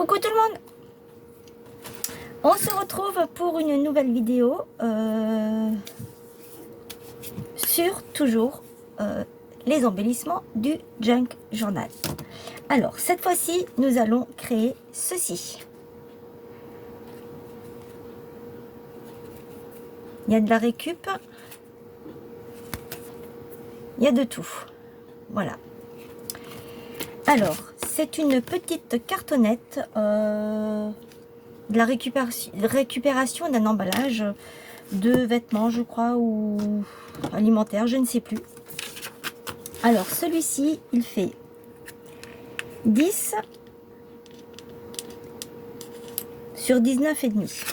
Coucou tout le monde. On se retrouve pour une nouvelle vidéo sur toujours les embellissements du Junk Journal. Alors cette fois-ci nous allons créer ceci. Il y a de la récup, il y a de tout. Voilà. Alors c'est une petite cartonnette de la récupération d'un emballage de vêtements, je crois, ou alimentaire, je ne sais plus. Alors celui-ci il fait 10 sur 19,5.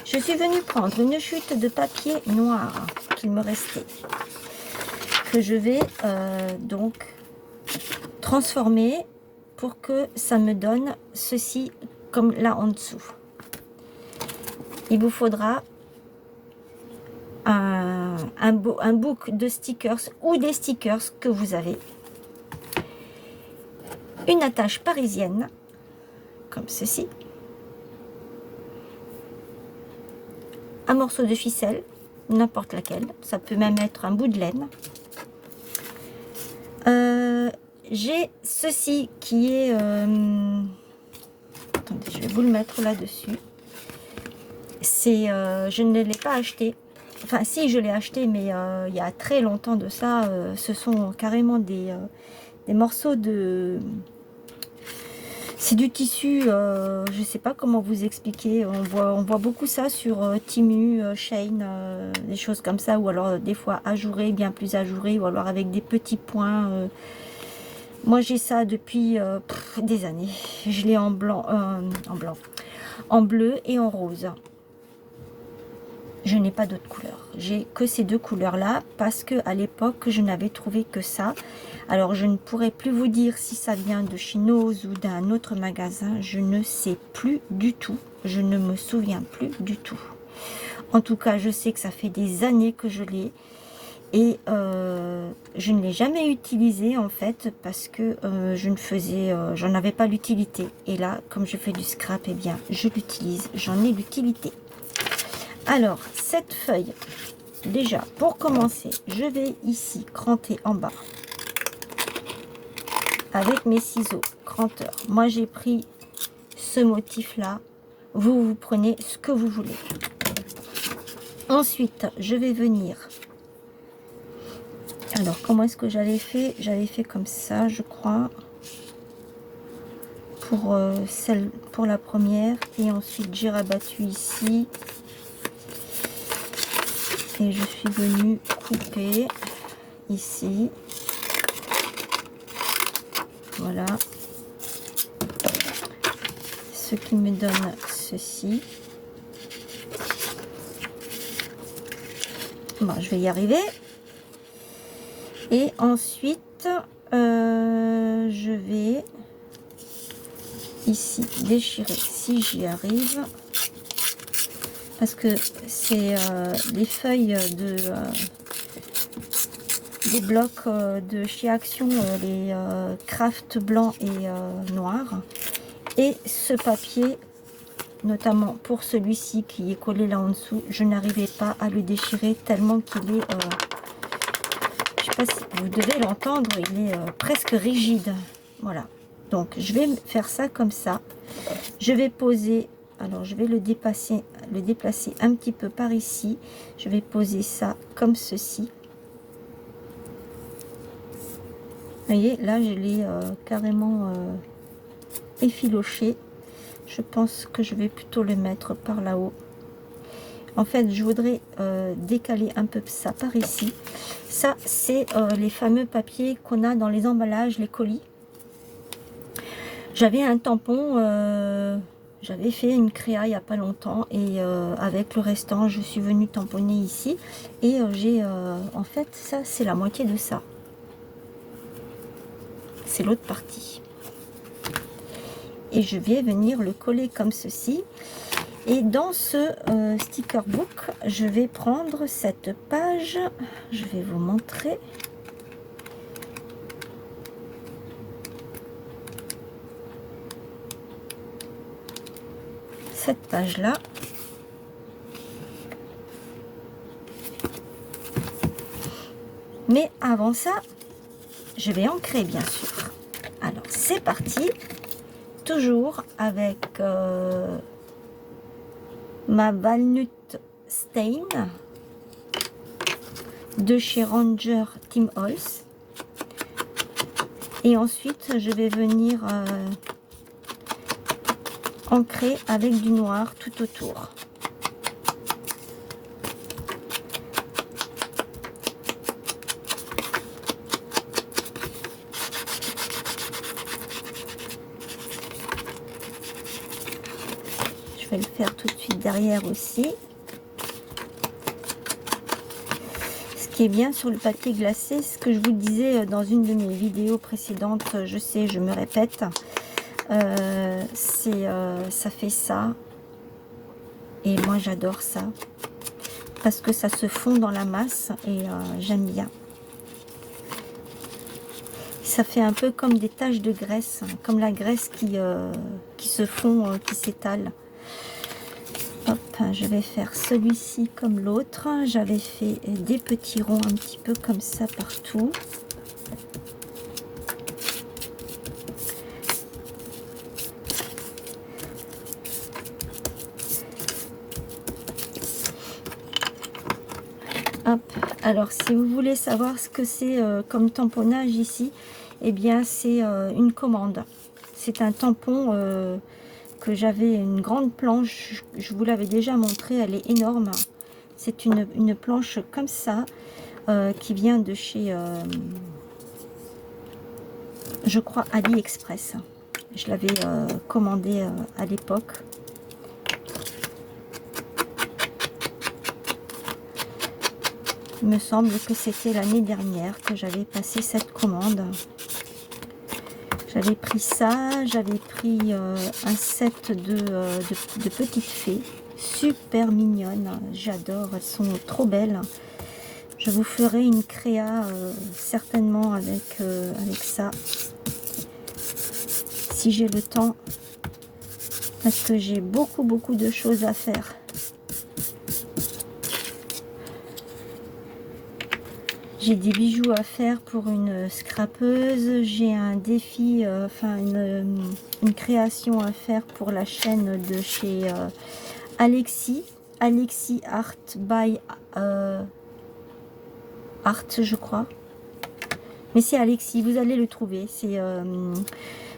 Je suis venue prendre une chute de papier noir qu'il me restait, que je vais donc transformer pour que ça me donne ceci comme là en dessous. Il vous faudra un book de stickers ou des stickers que vous avez, une attache parisienne comme ceci, un morceau de ficelle, n'importe laquelle, ça peut même être un bout de laine. J'ai ceci qui est attendez, je vais vous le mettre là dessus. C'est je ne l'ai pas acheté, enfin si, je l'ai acheté, mais il y a très longtemps de ça. Ce sont carrément des morceaux de, c'est du tissu, je sais pas comment vous expliquer. On voit beaucoup ça sur Temu, Shein, des choses comme ça, ou alors des fois ajouré, bien plus ajouré, ou alors avec des petits points. Moi j'ai ça depuis des années. Je l'ai en blanc, en bleu et en rose. Je n'ai pas d'autres couleurs. J'ai que ces deux couleurs là parce que à l'époque je n'avais trouvé que ça. Alors je ne pourrais plus vous dire si ça vient de Chinoz ou d'un autre magasin. Je ne sais plus du tout. Je ne me souviens plus du tout. En tout cas, je sais que ça fait des années que je l'ai. Et je ne l'ai jamais utilisé en fait parce que j'en avais pas l'utilité. Et là, comme je fais du scrap, eh bien je l'utilise, j'en ai l'utilité. Alors cette feuille, déjà pour commencer, je vais ici cranter en bas avec mes ciseaux cranteurs. Moi j'ai pris ce motif là, vous prenez ce que vous voulez. Ensuite je vais venir. Alors, comment est-ce que j'avais fait? J'avais fait comme ça, je crois, pour la première. Et ensuite, j'ai rabattu ici. Et je suis venue couper ici. Voilà. Ce qui me donne ceci. Bon, je vais y arriver. Et ensuite, je vais ici déchirer si j'y arrive. Parce que c'est les feuilles des blocs de chez Action, les craft blanc et noir. Et ce papier, notamment pour celui-ci qui est collé là en dessous, je n'arrivais pas à le déchirer tellement qu'il est... je sais pas si vous devez l'entendre, il est presque rigide. Voilà. Donc je vais faire ça comme ça. Je vais poser, alors je vais le déplacer un petit peu par ici. Je vais poser ça comme ceci. Vous voyez, là je l'ai carrément effiloché. Je pense que je vais plutôt le mettre par là-haut. En fait, je voudrais décaler un peu ça par ici. Ça, c'est les fameux papiers qu'on a dans les emballages, les colis. J'avais un tampon, j'avais fait une créa il n'y a pas longtemps. Et avec le restant, je suis venue tamponner ici. Et j'ai, en fait, ça, c'est la moitié de ça. C'est l'autre partie. Et je vais venir le coller comme ceci. Et dans ce sticker book, je vais prendre cette page, je vais vous montrer. cette page-là. Mais avant ça, je vais ancrer, bien sûr. Alors, c'est parti. Toujours avec ma Walnut Stain de chez Ranger Tim Holtz. Et ensuite, je vais venir ancrer avec du noir tout autour. Je vais le faire tout de suite derrière aussi. Ce qui est bien sur le papier glacé, ce que je vous disais dans une de mes vidéos précédentes, je sais, je me répète, ça fait ça. Et moi j'adore ça. Parce que ça se fond dans la masse et j'aime bien. Ça fait un peu comme des taches de graisse, comme la graisse qui se fond, qui s'étale. Hop, je vais faire celui-ci comme l'autre. J'avais fait des petits ronds un petit peu comme ça partout. Hop, alors si vous voulez savoir ce que c'est comme tamponnage ici, eh bien c'est une commande. C'est un tampon que j'avais, une grande planche, je vous l'avais déjà montré, elle est énorme. C'est une planche comme ça, qui vient de chez, je crois, AliExpress. Je l'avais commandé à l'époque. Il me semble que c'était l'année dernière que j'avais passé cette commande. J'avais pris ça, j'avais pris un set de petites fées, super mignonnes, j'adore, elles sont trop belles. Je vous ferai une créa certainement avec ça, si j'ai le temps, parce que j'ai beaucoup de choses à faire. J'ai des bijoux à faire pour une scrapeuse, j'ai un défi, enfin une création à faire pour la chaîne de chez Alexis Art by Art, je crois. Mais c'est Alexis, vous allez le trouver. C'est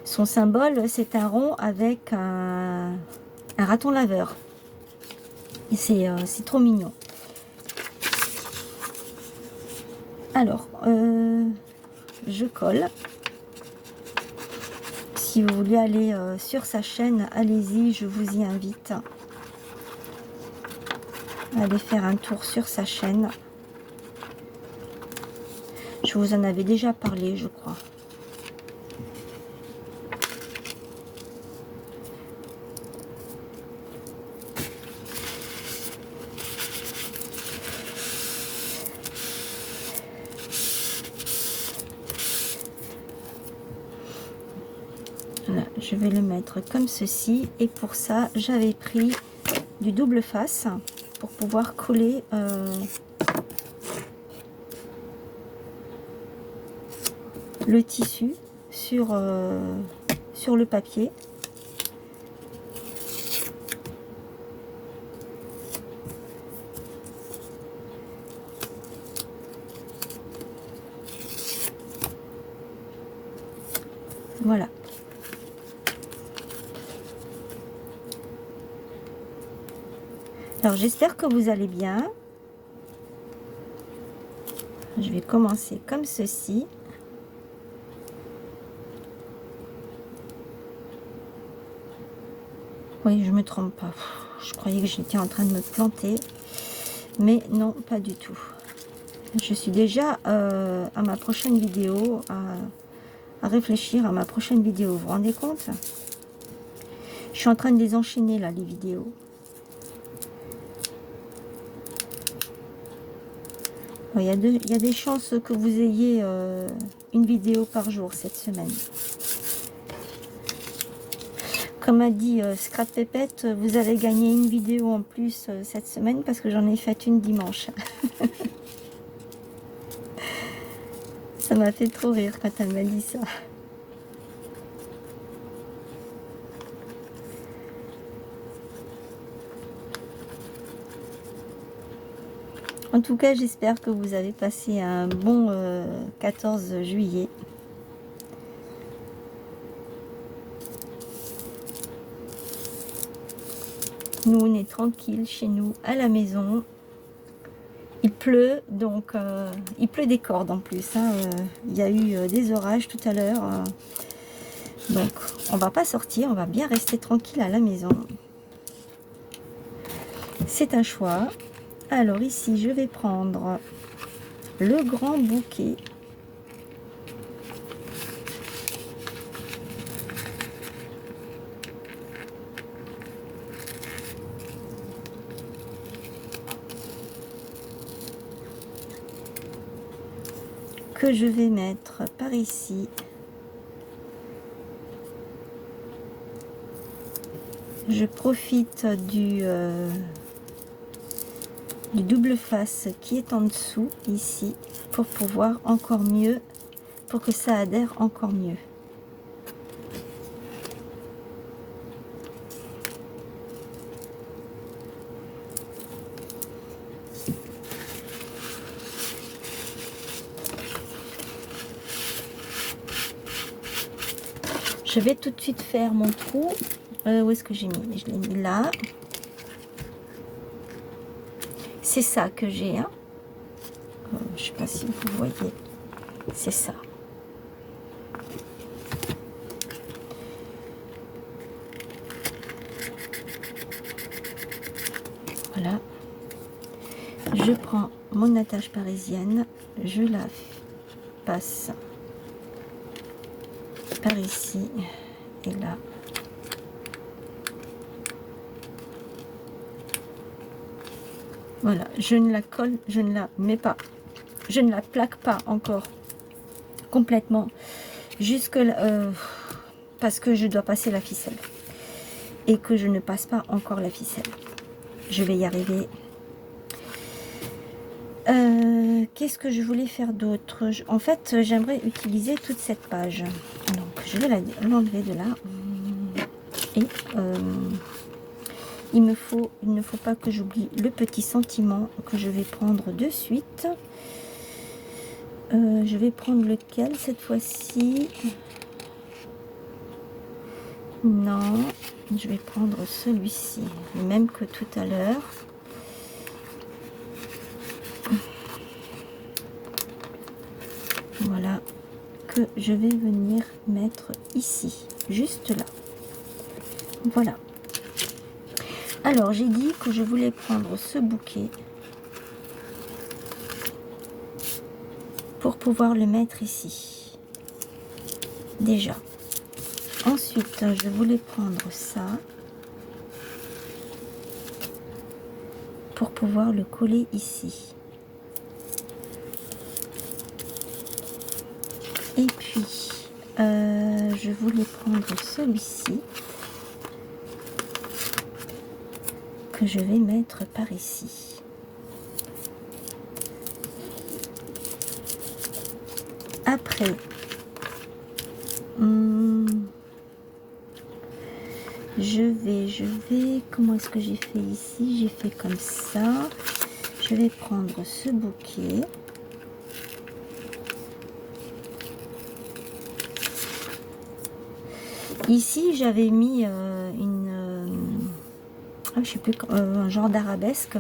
son symbole, c'est un rond avec un raton laveur. Et c'est trop mignon. Alors, je colle. Si vous voulez aller sur sa chaîne, allez-y, je vous y invite. Allez faire un tour sur sa chaîne. Je vous en avais déjà parlé, je crois. Voilà, je vais le mettre comme ceci. Et pour ça, j'avais pris du double face pour pouvoir coller le tissu sur le papier. Voilà. Alors j'espère que vous allez bien. Je vais commencer comme ceci. Oui, je me trompe pas. Je croyais que j'étais en train de me planter. Mais non, pas du tout. Je suis déjà à ma prochaine vidéo, à réfléchir à ma prochaine vidéo. Vous vous rendez compte? Je suis en train de les enchaîner là, les vidéos. Il y a des chances que vous ayez une vidéo par jour cette semaine. Comme a dit Scrap Pépette, vous avez gagné une vidéo en plus cette semaine parce que j'en ai fait une dimanche. Ça m'a fait trop rire quand elle m'a dit ça. En tout cas, j'espère que vous avez passé un bon 14 juillet. Nous, on est tranquille chez nous, à la maison. Il pleut, donc il pleut des cordes en plus. Hein, il y a eu des orages tout à l'heure. Donc, on va pas sortir, on va bien rester tranquille à la maison. C'est un choix. Alors ici, je vais prendre le grand bouquet. Que je vais mettre par ici. Je profite du double face qui est en dessous ici pour pouvoir encore mieux, pour que ça adhère encore mieux. Je vais tout de suite faire mon trou. Où est-ce que j'ai mis? Je l'ai mis là. C'est ça que j'ai. Hein. Je ne sais pas si vous voyez. C'est ça. Voilà. Je prends mon attache parisienne. Je la passe par ici et là. Voilà, je ne la colle, je ne la mets pas, je ne la plaque pas encore complètement jusque là, parce que je dois passer la ficelle et que je ne passe pas encore la ficelle. Je vais y arriver. Qu'est-ce que je voulais faire d'autre? En fait, j'aimerais utiliser toute cette page. Donc, je vais l'enlever de là. Et il ne faut pas que j'oublie le petit sentiment que je vais prendre de suite. Je vais prendre lequel cette fois-ci? Non, je vais prendre celui-ci, le même que tout à l'heure. Voilà, que je vais venir mettre ici, juste là. Voilà. Alors, j'ai dit que je voulais prendre ce bouquet pour pouvoir le mettre ici. Déjà. Ensuite, je voulais prendre ça pour pouvoir le coller ici. Et puis, je voulais prendre celui-ci que je vais mettre par ici. Après, je vais, comment est-ce que j'ai fait ici? J'ai fait comme ça. Je vais prendre ce bouquet. Ici, j'avais mis je sais plus, un genre d'arabesque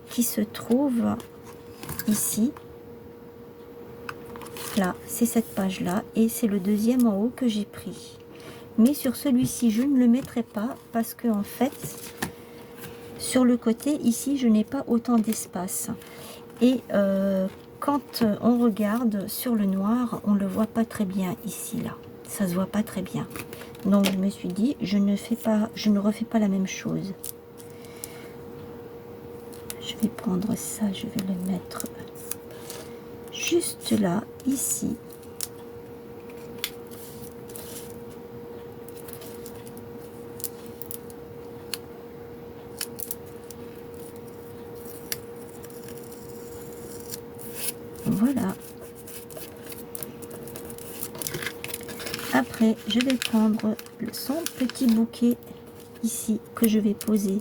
qui se trouve ici. Là, c'est cette page-là et c'est le deuxième en haut que j'ai pris. Mais sur celui-ci, je ne le mettrai pas parce que en fait, sur le côté, ici, je n'ai pas autant d'espace. Et quand on regarde sur le noir, on ne le voit pas très bien ici, là. Ça se voit pas très bien. Donc, je me suis dit, je ne refais pas la même chose. Je vais prendre ça, je vais le mettre juste là, ici. Après, je vais prendre son petit bouquet ici que je vais poser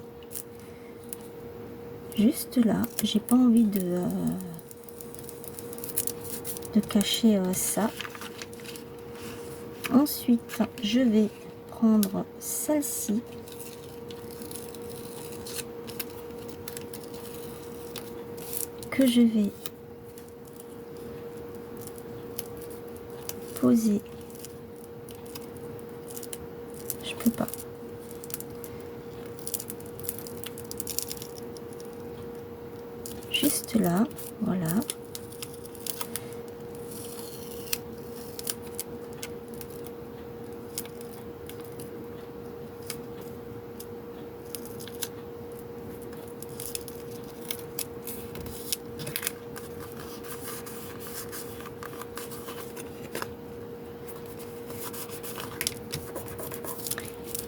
juste là. J'ai pas envie de cacher ça. Ensuite, je vais prendre celle-ci. Que je vais poser. Je peux pas. Juste là, voilà.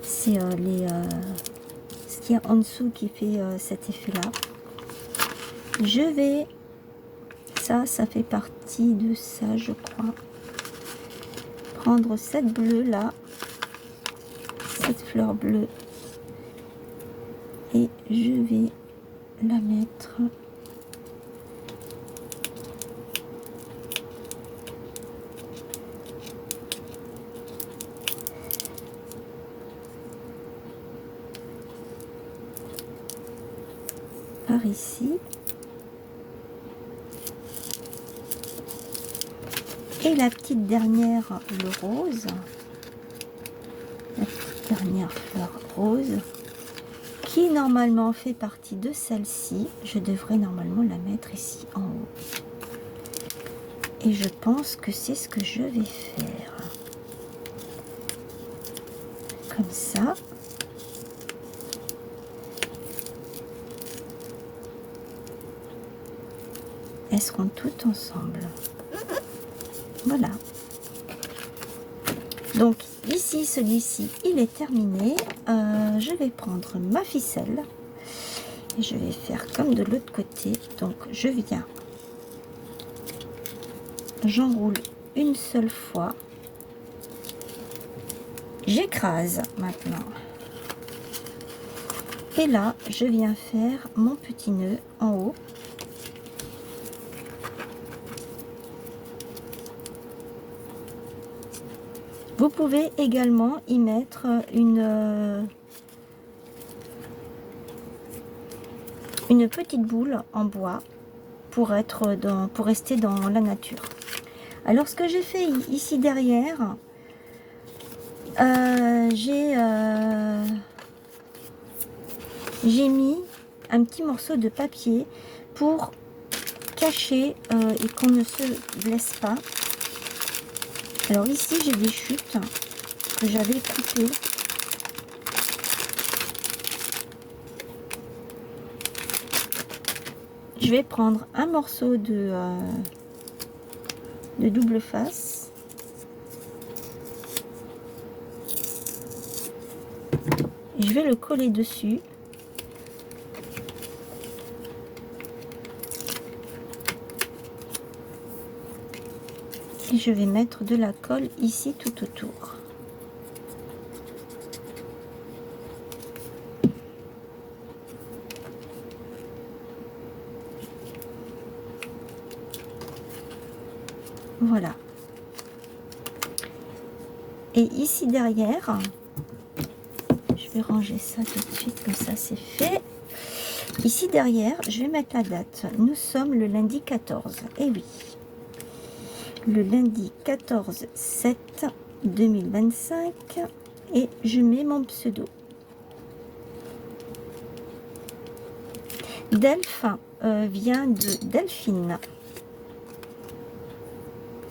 C'est ce qu'il y a en dessous qui fait cet effet là. Je vais, ça fait partie de ça, je crois, prendre cette bleue là, cette fleur bleue, et je vais la mettre par ici. Et la petite dernière, le rose, la petite dernière fleur rose, qui normalement fait partie de celle-ci. Je devrais normalement la mettre ici en haut. Et je pense que c'est ce que je vais faire. Comme ça. Elles seront toutes ensemble. Voilà. Donc ici, celui-ci, il est terminé. Je vais prendre ma ficelle et je vais faire comme de l'autre côté. Donc je viens, j'enroule une seule fois, j'écrase maintenant. Et là, je viens faire mon petit nœud en haut. Vous pouvez également y mettre une petite boule en bois pour rester dans la nature. Alors ce que j'ai fait ici derrière, j'ai mis un petit morceau de papier pour cacher et qu'on ne se blesse pas. Alors ici j'ai des chutes que j'avais coupées. Je vais prendre un morceau de double face. Et je vais le coller dessus. Et je vais mettre de la colle ici tout autour. Voilà. Et ici derrière, je vais ranger ça tout de suite, comme ça c'est fait. Ici derrière, je vais mettre la date. Nous sommes le lundi 14. Et oui. Le lundi 14/7/2025 et je mets mon pseudo. Delph vient de Delphine.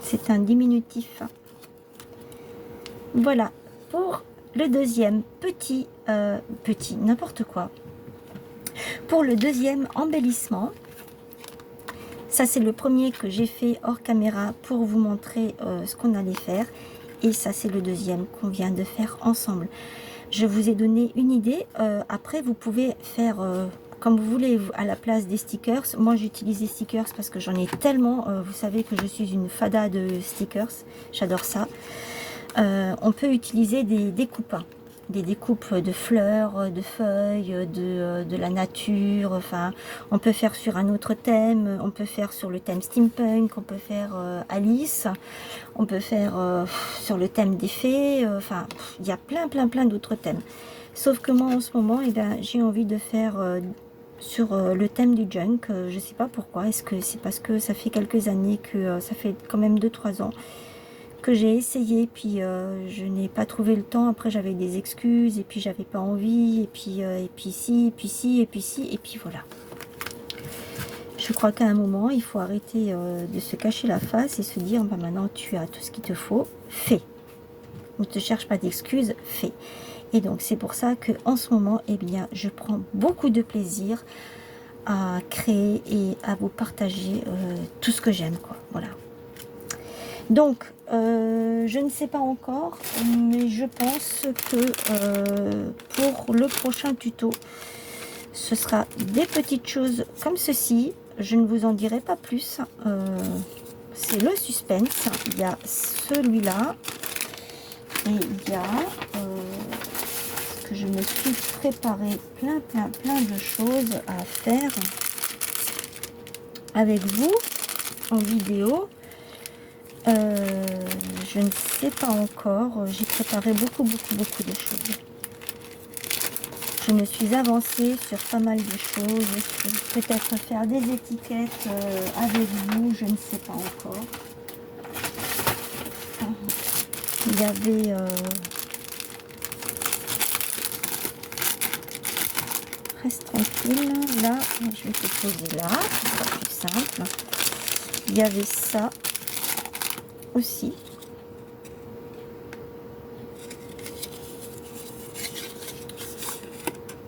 C'est un diminutif. Voilà pour le deuxième petit n'importe quoi. Pour le deuxième embellissement. Ça, c'est le premier que j'ai fait hors caméra pour vous montrer ce qu'on allait faire. Et ça, c'est le deuxième qu'on vient de faire ensemble. Je vous ai donné une idée. Après, vous pouvez faire comme vous voulez à la place des stickers. Moi, j'utilise des stickers parce que j'en ai tellement. Vous savez que je suis une fada de stickers. J'adore ça. on peut utiliser des découpes. Des découpes de fleurs, de feuilles, de la nature. Enfin, on peut faire sur un autre thème. On peut faire sur le thème steampunk. On peut faire Alice. On peut faire sur le thème des fées. Enfin, il y a plein d'autres thèmes. Sauf que moi, en ce moment, eh ben, j'ai envie de faire sur le thème du junk. Je ne sais pas pourquoi. Est-ce que c'est parce que ça fait quelques années que ça fait quand même 2-3 ans que j'ai essayé, puis je n'ai pas trouvé le temps. Après j'avais des excuses, et puis j'avais pas envie, et puis si, et puis si, et puis si, et puis voilà. Je crois qu'à un moment, il faut arrêter de se cacher la face et se dire, bah maintenant tu as tout ce qu'il te faut, fais. Ne te cherche pas d'excuses, fais. Et donc c'est pour ça que en ce moment, eh bien, je prends beaucoup de plaisir à créer et à vous partager tout ce que j'aime, quoi. Voilà. Donc, je ne sais pas encore, mais je pense que pour le prochain tuto, ce sera des petites choses comme ceci. Je ne vous en dirai pas plus. C'est le suspense. Il y a celui-là. Et il y a que je me suis préparé plein de choses à faire avec vous en vidéo. Je ne sais pas encore. J'ai préparé beaucoup de choses. Je me suis avancée sur pas mal de choses. Peut-être faire des étiquettes avec vous. Je ne sais pas encore. Il y avait... reste tranquille. Là, je vais te poser là. Ce sera plus simple. Il y avait ça aussi.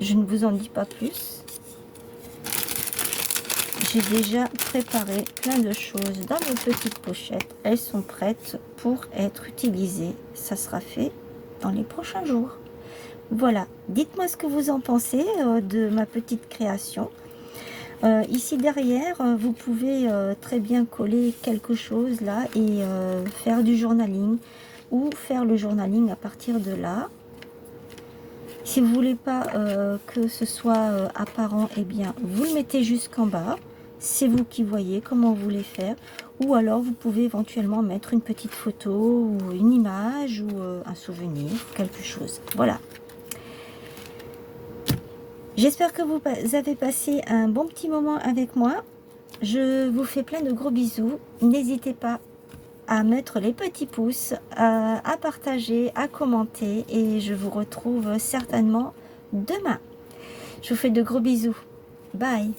Je ne vous en dis pas plus. J'ai déjà préparé plein de choses dans mes petites pochettes. Elles sont prêtes pour être utilisées. Ça sera fait dans les prochains jours. Voilà. Dites-moi ce que vous en pensez de ma petite création. Ici derrière, vous pouvez très bien coller quelque chose là et faire du journaling ou faire le journaling à partir de là. Si vous voulez pas que ce soit apparent, eh bien vous le mettez jusqu'en bas. C'est vous qui voyez comment vous voulez faire. Ou alors vous pouvez éventuellement mettre une petite photo ou une image ou un souvenir, quelque chose. Voilà. J'espère que vous avez passé un bon petit moment avec moi. Je vous fais plein de gros bisous. N'hésitez pas à mettre les petits pouces, à partager, à commenter. Et je vous retrouve certainement demain. Je vous fais de gros bisous. Bye.